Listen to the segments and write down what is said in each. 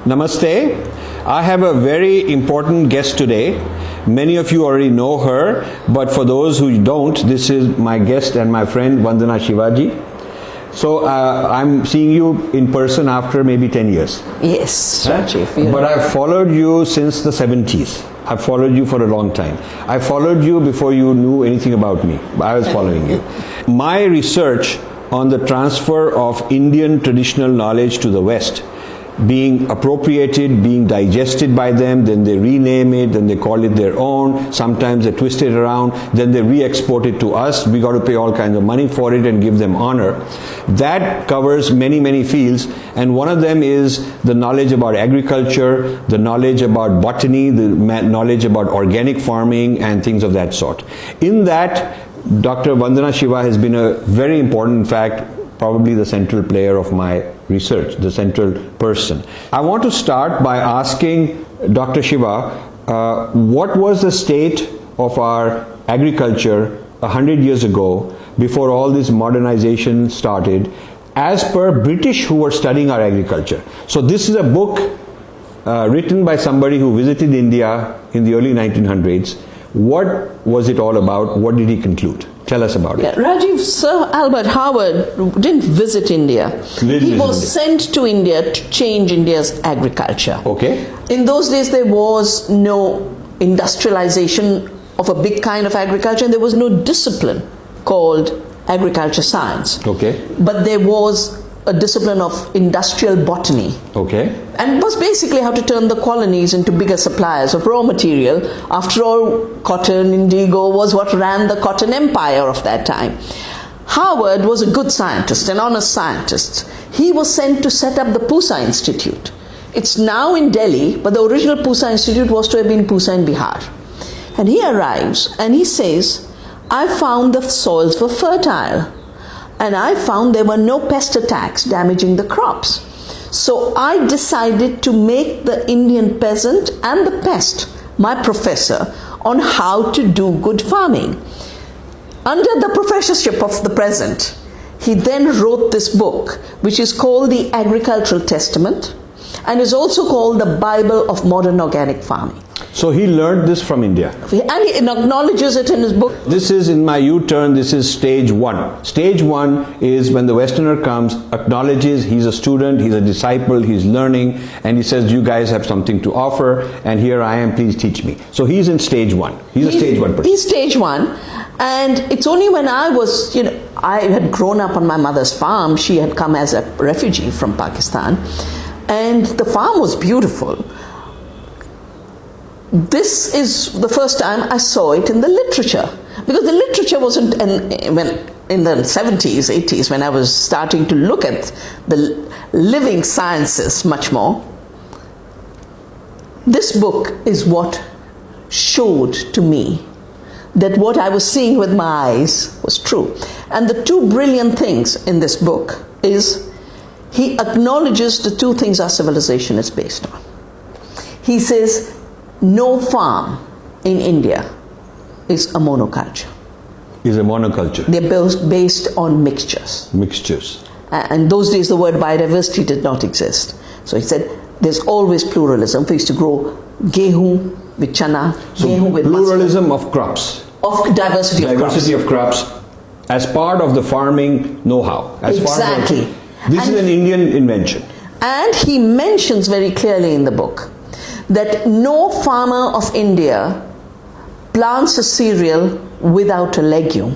Namaste. I have a very important guest today. Many of you already know her, but for those who don't, this is my guest and my friend Vandana Shivaji. So I'm seeing you in person after maybe 10 years. Yes, Rajiv. But I've followed you since the 70s. I've followed you for a long time. I followed you before you knew anything about me. I was following you. My research on the transfer of Indian traditional knowledge to the West, being appropriated, being digested by them, then they rename it, then they call it their own, sometimes they twist it around, then they re-export it to us, we got to pay all kinds of money for it and give them honor. That covers many fields, and one of them is the knowledge about agriculture, the knowledge about botany, the knowledge about organic farming and things of that sort. In that, Dr. Vandana Shiva has been a very important, in fact, probably the central player of my research, the central person. I want to start by asking Dr. Shiva, what was the state of our agriculture 100 years ago, before all this modernization started, as per British who were studying our agriculture? So this is a book written by somebody who visited India in the early 1900s. What was it all about? What did he conclude? Tell us about it. Rajiv, Sir Albert Howard didn't visit India. He was sent to India to change India's agriculture. Okay. In those days, there was no industrialization of a big kind of agriculture, and there was no discipline called agriculture science. Okay. But there was a discipline of industrial botany. Okay. And it was basically how to turn the colonies into bigger suppliers of raw material. After all, cotton, indigo was what ran the cotton empire of that time. Howard was a good scientist, an honest scientist. He was sent to set up the Pusa Institute. It's now in Delhi, but the original Pusa Institute was to have been Pusa in Bihar. And he arrives and he says, I found the soils were fertile. And I found there were no pest attacks damaging the crops. So I decided to make the Indian peasant and the pest my professor on how to do good farming. Under the professorship of the present, he then wrote this book, which is called the Agricultural Testament, and is also called the Bible of Modern Organic Farming. So he learned this from India. And he acknowledges it in his book. This is, in my U-turn, this is stage one. Stage one is when the Westerner comes, acknowledges he's a student, he's a disciple, he's learning, and he says, you guys have something to offer, and here I am, please teach me. So he's in stage one. He's a stage one person. He's stage one. And it's only when I was, I had grown up on my mother's farm. She had come as a refugee from Pakistan. And the farm was beautiful. This is the first time I saw it in the literature, because the literature wasn't in the 70s, 80s, when I was starting to look at the living sciences much more. This book is what showed to me that what I was seeing with my eyes was true. And the two brilliant things in this book is he acknowledges the two things our civilization is based on. He says, no farm in India is a monoculture. Is a monoculture. They're based on mixtures. Mixtures. And those days the word biodiversity did not exist. So he said there's always pluralism. We used to grow gehu with chana, so gehu with pluralism mustard. of crops. Of diversity of crops. Diversity of crops as part of the farming know-how. Exactly. This is an Indian invention. And he mentions very clearly in the book that no farmer of India plants a cereal without a legume.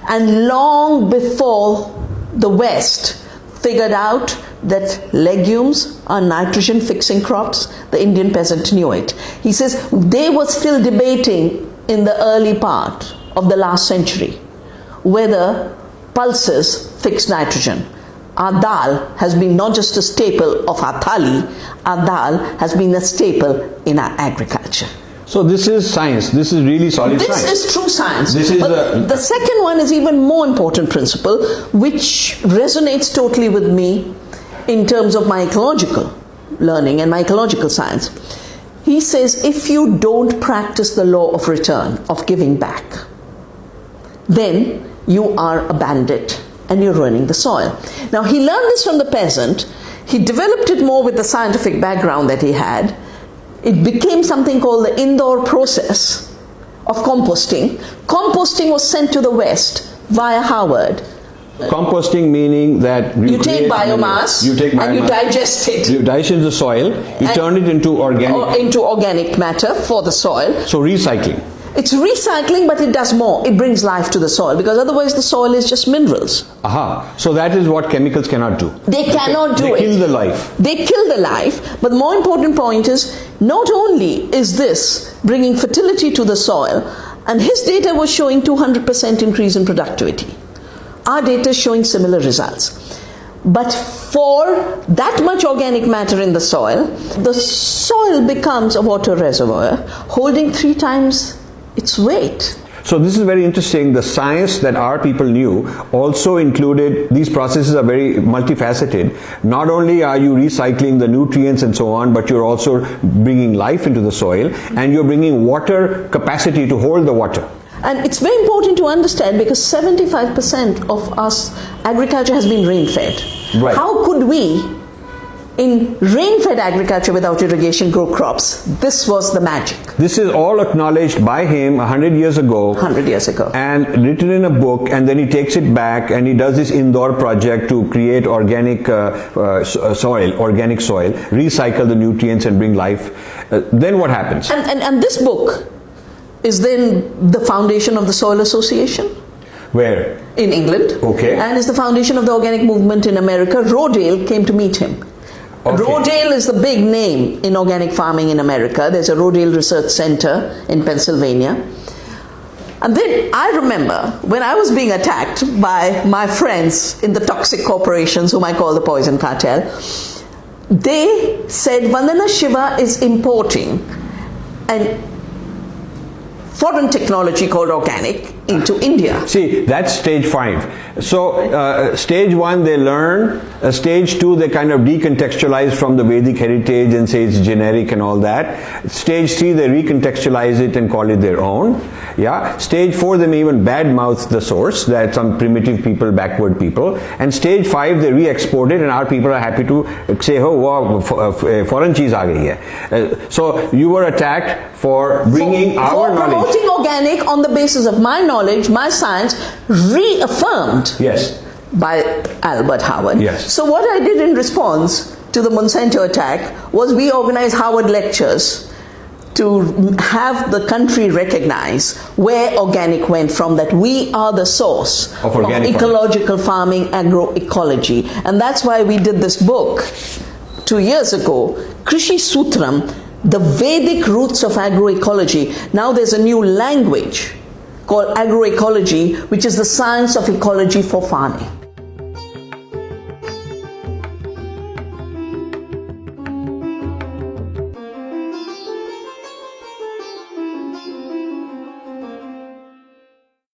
And long before the West figured out that legumes are nitrogen fixing crops, the Indian peasant knew it. He says they were still debating in the early part of the last century whether pulses fix nitrogen. Our dal has been not just a staple of our thali, our dal has been a staple in our agriculture. So this is science. This is really solid science. This is true science. This is the second one is even more important principle, which resonates totally with me in terms of my ecological learning and my ecological science. He says, if you don't practice the law of return, of giving back, then you are a bandit and you're ruining the soil. Now, he learned this from the peasant. he developed it more with the scientific background that he had. It became something called the Indore process of composting. Composting was sent to the West via Howard. Composting meaning that You take biomass and you digest it. You digest the soil, you turn it into organic matter for the soil. So recycling. It's recycling, but it does more. It brings life to the soil, because otherwise the soil is just minerals. Aha. So that is what chemicals cannot do. They cannot do it. They kill the life. They kill the life. But the more important point is, not only is this bringing fertility to the soil, and his data was showing 200% increase in productivity. Our data is showing similar results. But for that much organic matter in the soil becomes a water reservoir holding 3 times its weight. So this is very interesting. The science that our people knew also included, these processes are very multifaceted. Not only are you recycling the nutrients and so on, but you're also bringing life into the soil, and you're bringing water capacity to hold the water. And it's very important to understand, because 75% of us agriculture has been rain-fed. Right. How could we, in rain-fed agriculture without irrigation, grow crops? This was the magic. This is all acknowledged by him 100 years ago. 100 years ago. And written in a book, and then he takes it back and he does this Indore project to create organic soil, recycle the nutrients and bring life. Then what happens? And this book is then the foundation of the Soil Association. Where? In England. Okay. And is the foundation of the organic movement in America. Rodale came to meet him. Okay. Rodale is the big name in organic farming in America. There's a Rodale Research Center in Pennsylvania. And then I remember when I was being attacked by my friends in the toxic corporations, whom I call the poison cartel, they said Vandana Shiva is importing an foreign technology called organic into India. See, that's stage 5. So stage 1 they learn, stage 2 they kind of decontextualize from the Vedic heritage and say it's generic and all that. Stage 3 they recontextualize it and call it their own. Yeah. Stage 4 they may even badmouth the source, that some primitive people, backward people. And stage 5 they re-export it, and our people are happy to say, oh wow, foreign cheese aa gayi hai. So you were attacked for bringing our knowledge. Promoting organic on the basis of my knowledge, my science, reaffirmed Yes. by Albert Howard. Yes. So what I did in response to the Monsanto attack was we organized Howard lectures to have the country recognize where organic went from, that we are the source of ecological farming, agroecology. And that's why we did this book 2 years ago, Krishi Sutram, the Vedic roots of agroecology. Now there's a new language called agroecology, which is the science of ecology for farming.